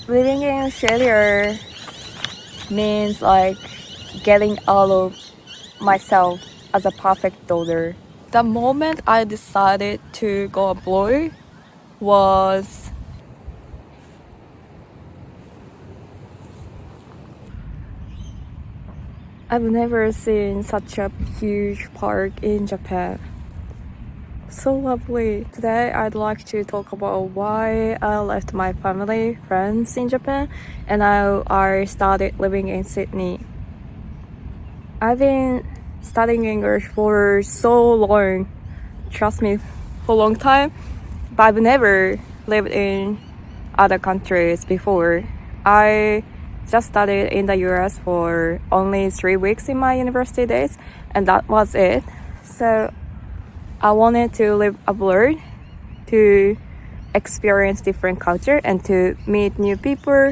Living in Australia means like getting out of myself as a perfect daughter. The moment I decided to go abroad was I've never seen such a huge park in Japan. So lovely. Today I'd like to talk about why I left my family, friends in Japan, and now I started living in Sydney. I've been studying English for so long, trust me, for a long time, but I've never lived in other countries before. I just studied in the US for only 3 weeks in my university days, and that was it. So I wanted to live abroad to experience different culture and to meet new people,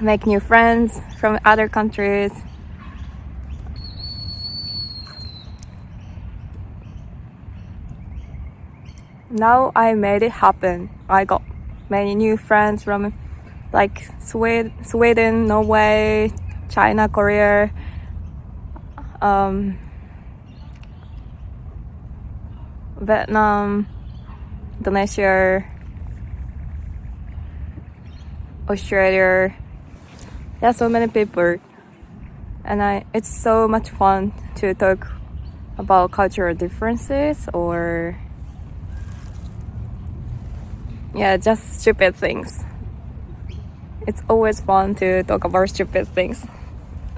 make new friends from other countries. Now I made it happen. I got many new friends from like Sweden, Norway, China, Korea, Vietnam, Indonesia, Australia. There are so many people, and it's so much fun to talk about cultural differences or just stupid things. It's always fun to talk about stupid things.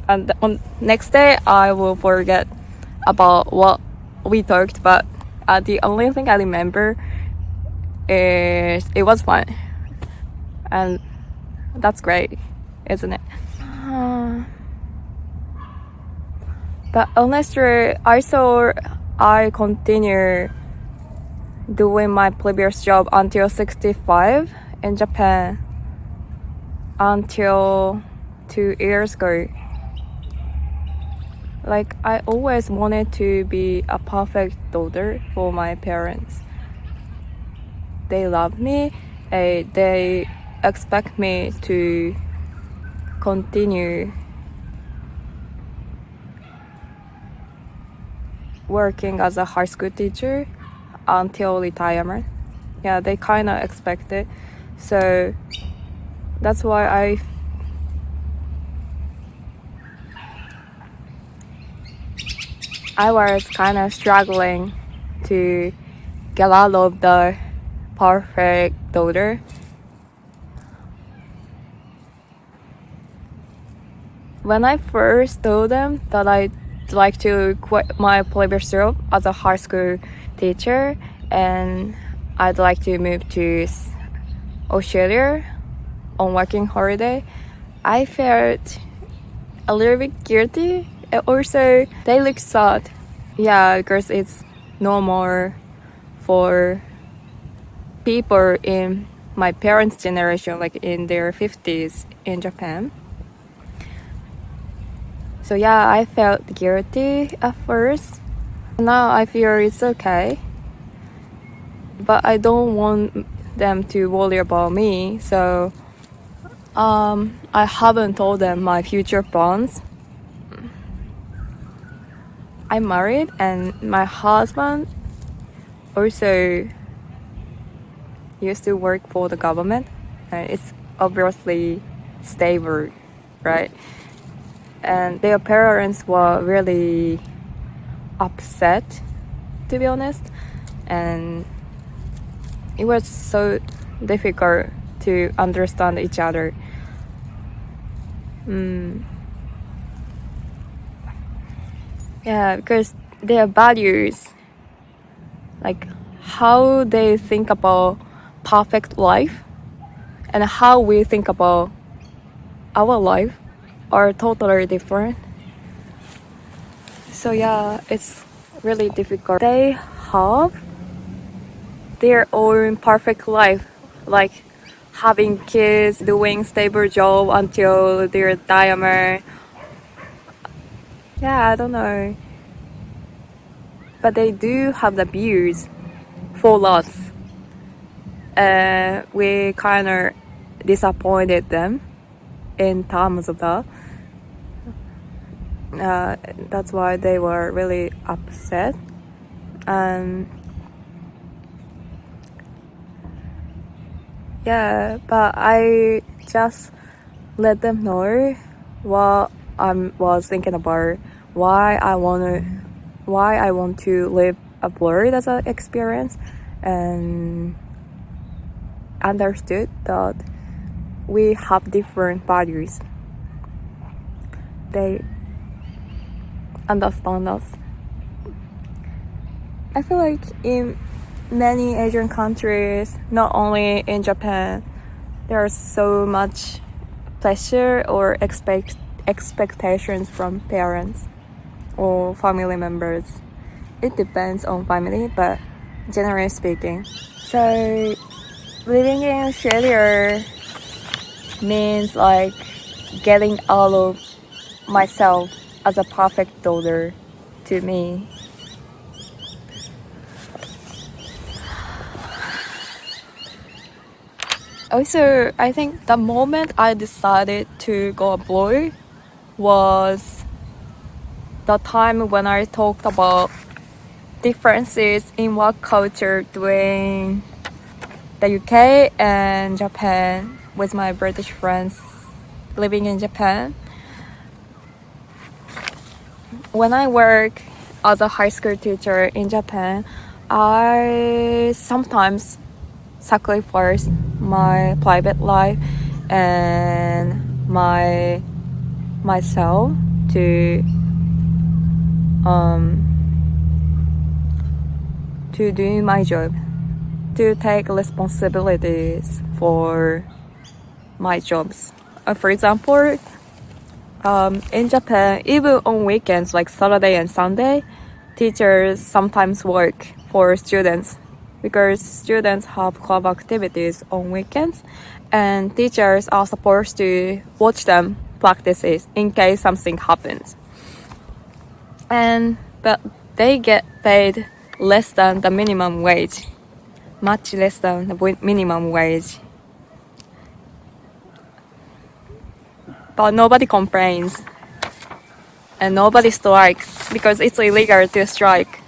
And on next day, I will forget about what we talked about. The only thing I remember is it was fun, and that's great, isn't it? But honestly, I thought I continue doing my previous job until 65 in Japan until 2 years ago. Like, I always wanted to be a perfect daughter for my parents. They love me, they expect me to continue working as a high school teacher until retirement. Yeah, they kind of expect it. So that's why I was kind of struggling to get out of the perfect daughter. When I first told them that I'd like to quit my previous job as a high school teacher and I'd like to move to Australia on working holiday, I felt a little bit guilty. And also, they look sad. Yeah, because it's normal for people in my parents' generation, like in their 50s in Japan. So yeah, I felt guilty at first. Now I feel it's okay. But I don't want them to worry about me, so I haven't told them my future plans. I'm married and my husband also used to work for the government, and it's obviously stable, right? And their parents were really upset, to be honest, and it was so difficult to understand each other. Yeah, because their values, like how they think about perfect life and how we think about our life, are totally different. So yeah, it's really difficult. They have their own perfect life, like having kids, doing stable job until their retirement. Yeah, I don't know. But they do have the views for us. We kind of disappointed them in terms of that. That's why they were really upset. Yeah, but I just let them know what I was thinking about, why I want to live abroad as an experience, and understood that we have different values. They understand us. I feel like in many Asian countries, not only in Japan, there's so much pressure or expectations from parents or family members. It depends on family, but generally speaking. So living in Australia means like getting out of myself as a perfect daughter to me. Also, I think the moment I decided to go abroad was the time when I talked about differences in work culture between the UK and Japan with my British friends living in Japan. When I work as a high school teacher in Japan, I sometimes sacrifice my private life and myself to do my job, to take responsibilities for my jobs. For example, in Japan, even on weekends like Saturday and Sunday, teachers sometimes work for students because students have club activities on weekends, and teachers are supposed to watch them practices in case something happens. But they get paid less than the minimum wage, much less than the minimum wage. But nobody complains and nobody strikes because it's illegal to strike.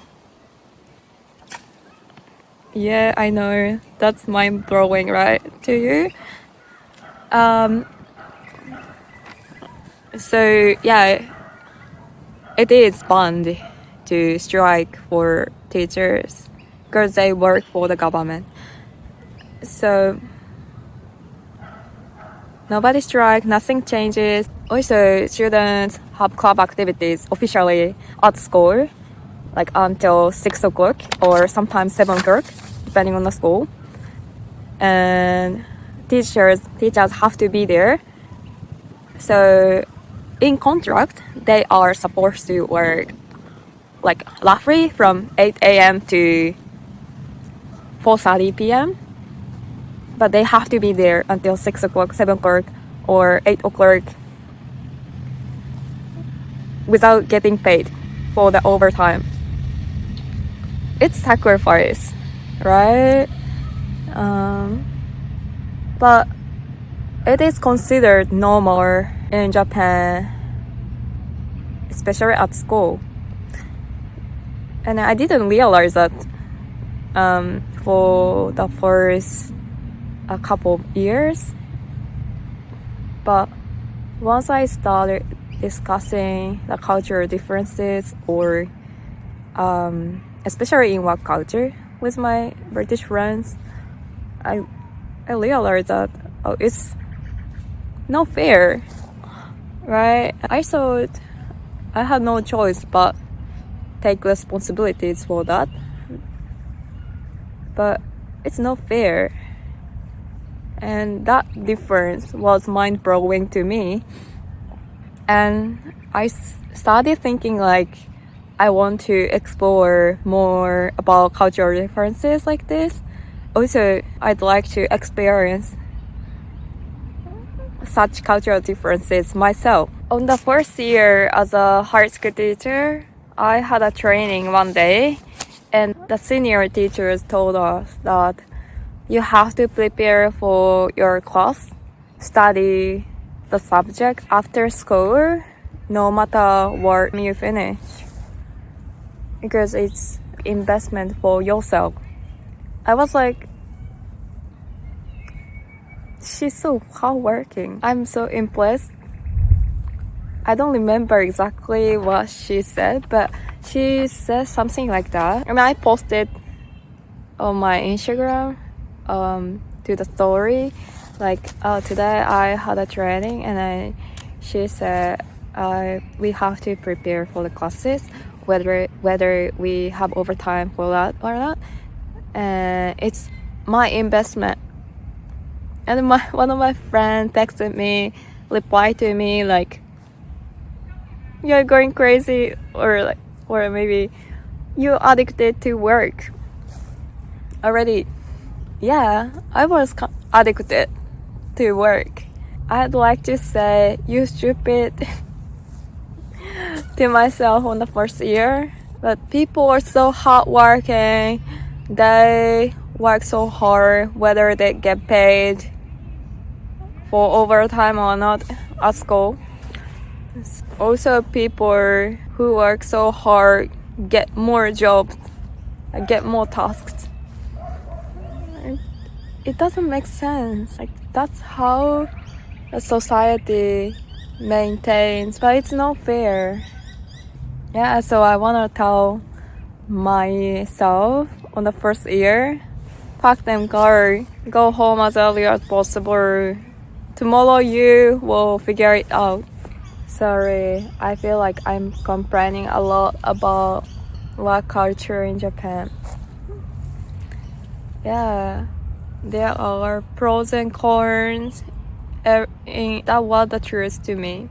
Yeah, I know. That's mind-blowing, right, to you? So, yeah, it is fun to strike for teachers because they work for the government. So, nobody strikes, nothing changes. Also, students have club activities officially at school, like until 6 o'clock or sometimes 7 o'clock, depending on the school. And teachers have to be there. So in contract, they are supposed to work like roughly from 8 a.m. to 4:30 p.m. But they have to be there until 6 o'clock, 7 o'clock, or 8 o'clock without getting paid for the overtime. It's sacrifice, right? But it is considered normal in Japan, especially at school. And I didn't realize that for the first a couple of years. But once I started discussing the cultural differences or especially in work culture with my British friends, I realized that it's not fair, right? I thought I had no choice but take responsibilities for that, but it's not fair. And that difference was mind-blowing to me, and I started thinking like I want to explore more about cultural differences like this. Also, I'd like to experience such cultural differences myself. On the first year as a high school teacher, I had a training one day, and the senior teachers told us that you have to prepare for your class study the subject after school, no matter what you finish, because it's investment for yourself. I was like, she's so hardworking. I'm so impressed. I don't remember exactly what she said, but she said something like that. I mean, I posted on my Instagram to the story, like, today I had a training, and she said we have to prepare for the classes, whether we have overtime for that or not. And it's my investment. And one of my friends texted me, replied to me like, "You're going crazy," or maybe you're addicted to work already. Yeah, I was addicted to work. I'd like to say, you stupid, to myself on the first year. But people are so hardworking. They work so hard, whether they get paid for overtime or not at school. Also, people who work so hard get more jobs, get more tasks. It doesn't make sense. Like, that's how the society maintains, but it's not fair. Yeah, so I wanna tell myself on the first year, pack them, go home as early as possible. Tomorrow you will figure it out. Sorry, I feel like I'm complaining a lot about work culture in Japan. Yeah, there are pros and cons. That was the truth to me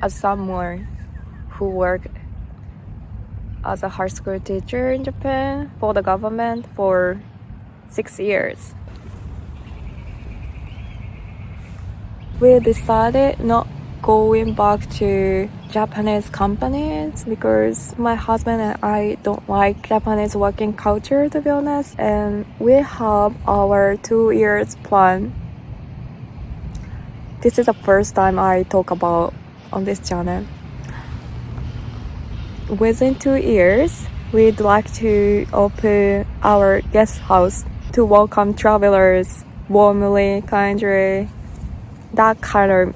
as someone who worked as a high school teacher in Japan for the government for 6 years. We decided not going back to Japanese companies because my husband and I don't like Japanese working culture, to be honest, and we have our 2 years plan. This is the first time I talk about on this channel. Within 2 years, we'd like to open our guest house to welcome travelers warmly, kindly, that kind of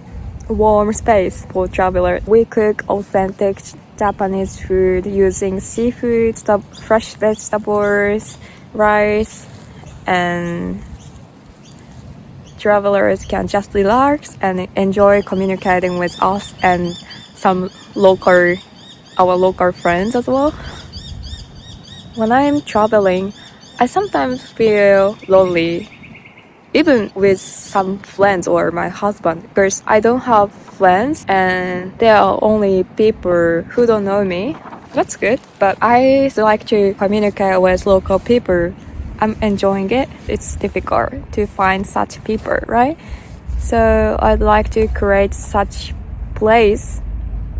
warm space for travelers. We cook authentic Japanese food using seafood, fresh vegetables, rice, and travelers can just relax and enjoy communicating with us and some our local friends as well. When I'm traveling, I sometimes feel lonely, even with some friends or my husband, because I don't have friends and there are only people who don't know me. That's good, but I still like to communicate with local people. I'm enjoying it. It's difficult to find such people, right? So I'd like to create such place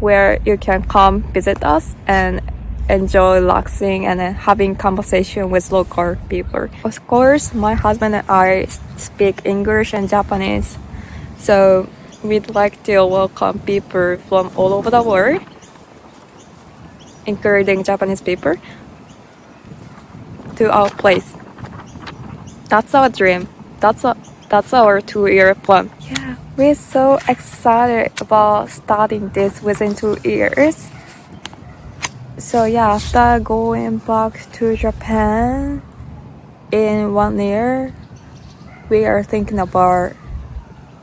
where you can come visit us and enjoy relaxing and having conversation with local people. Of course, my husband and I speak English and Japanese, so we'd like to welcome people from all over the world, including Japanese people, to our place. That's our dream. That's our 2-year plan. Yeah, we're so excited about starting this within 2 years. So yeah, after going back to Japan in 1 year, we are thinking about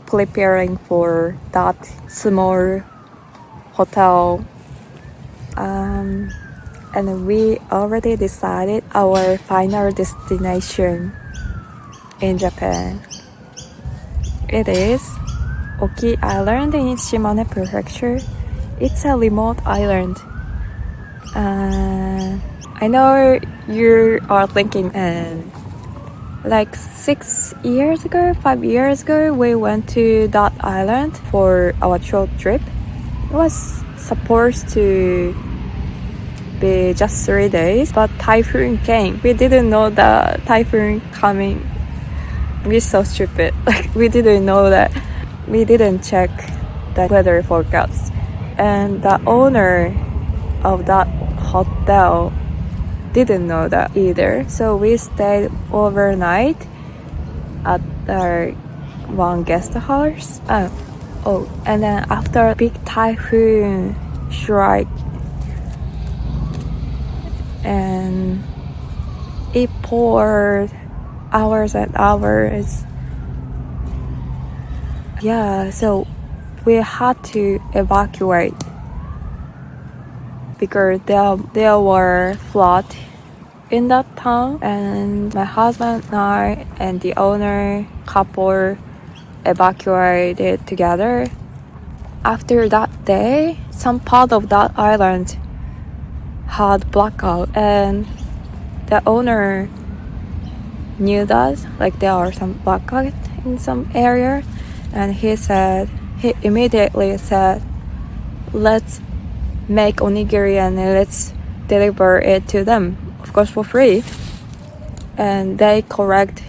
preparing for that small hotel. And we already decided our final destination in Japan. It is Oki Island in Shimane Prefecture. It's a remote island. I know you are thinking, like 5 years ago, we went to that island for our short trip. It was supposed to be just 3 days, but typhoon came. We didn't know the typhoon coming. we're so stupid. Like we didn't know that. We didn't check the weather forecast. And the owner of that hotel didn't know that either. So we stayed overnight at the one guest house. And then after a big typhoon strike, and it poured hours and hours. Yeah, so we had to evacuate because there were floods in that town, and my husband and I and the owner couple evacuated together. After that day, some part of that island had blackout, and the owner knew that, like there are some blackout in some area, and he immediately said, let's make onigiri and let's deliver it to them, of course for free. And they collect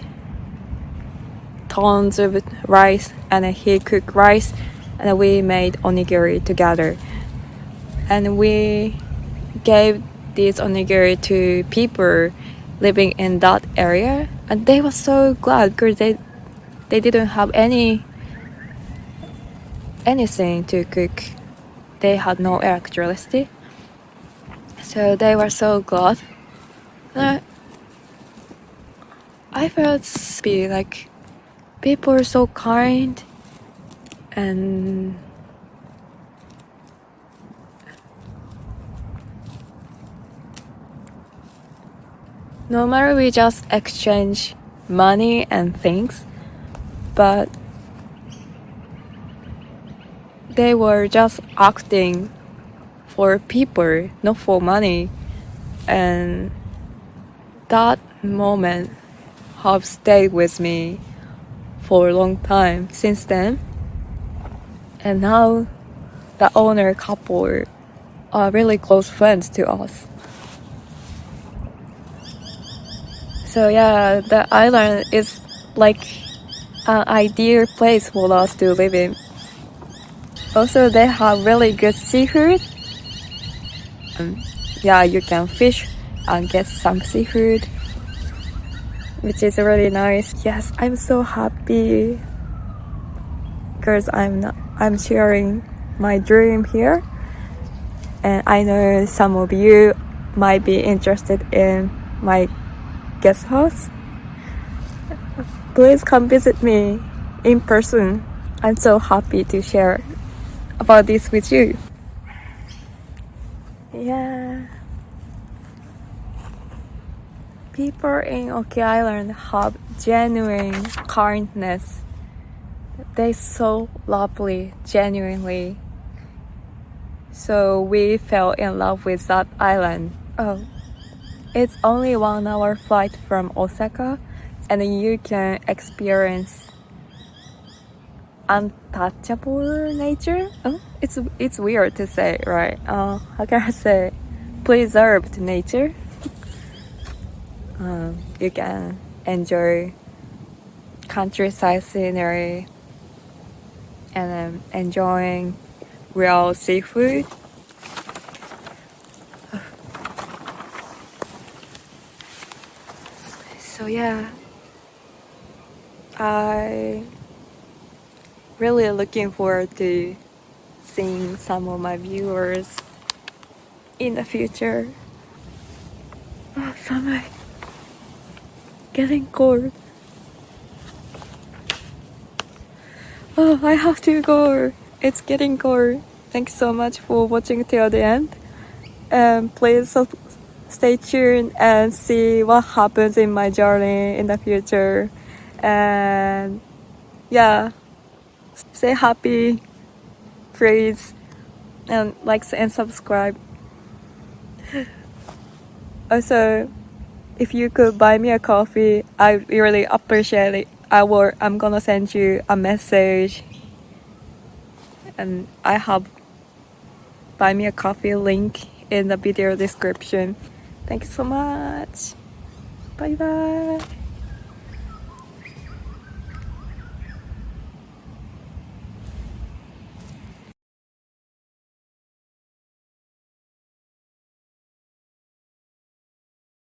tons of rice, and he cooked rice, and we made onigiri together, and we gave this onigiri to people living in that area, and they were so glad because they didn't have anything to cook. They had no electricity, so they were so glad. And I felt be like people are so kind, and normally we just exchange money and things, but they were just acting for people, not for money. And that moment have stayed with me for a long time since then. And now the owner couple are really close friends to us. So yeah, the island is like an ideal place for us to live in. Also, they have really good seafood. Yeah, you can fish and get some seafood, which is really nice. Yes, I'm so happy because I'm sharing my dream here, and I know some of you might be interested in my guest house. Please come visit me in person. I'm so happy to share about this with you. Yeah. People in Oki Island have genuine kindness. They're so lovely, genuinely. So we fell in love with that island. It's only 1 hour flight from Osaka, and you can experience untouchable nature. It's weird to say, right? How can I say? Preserved nature. You can enjoy countryside scenery and enjoying real seafood. So yeah, I really looking forward to seeing some of my viewers in the future. Summer getting cold. I have to go. It's getting cold. Thanks so much for watching till the end. Please stay tuned and see what happens in my journey in the future. And yeah, stay happy, please, and like and subscribe. Also, if you could buy me a coffee, I really appreciate it. I'm gonna send you a message, and I have buy me a coffee link in the video description. Thank you so much. Bye bye.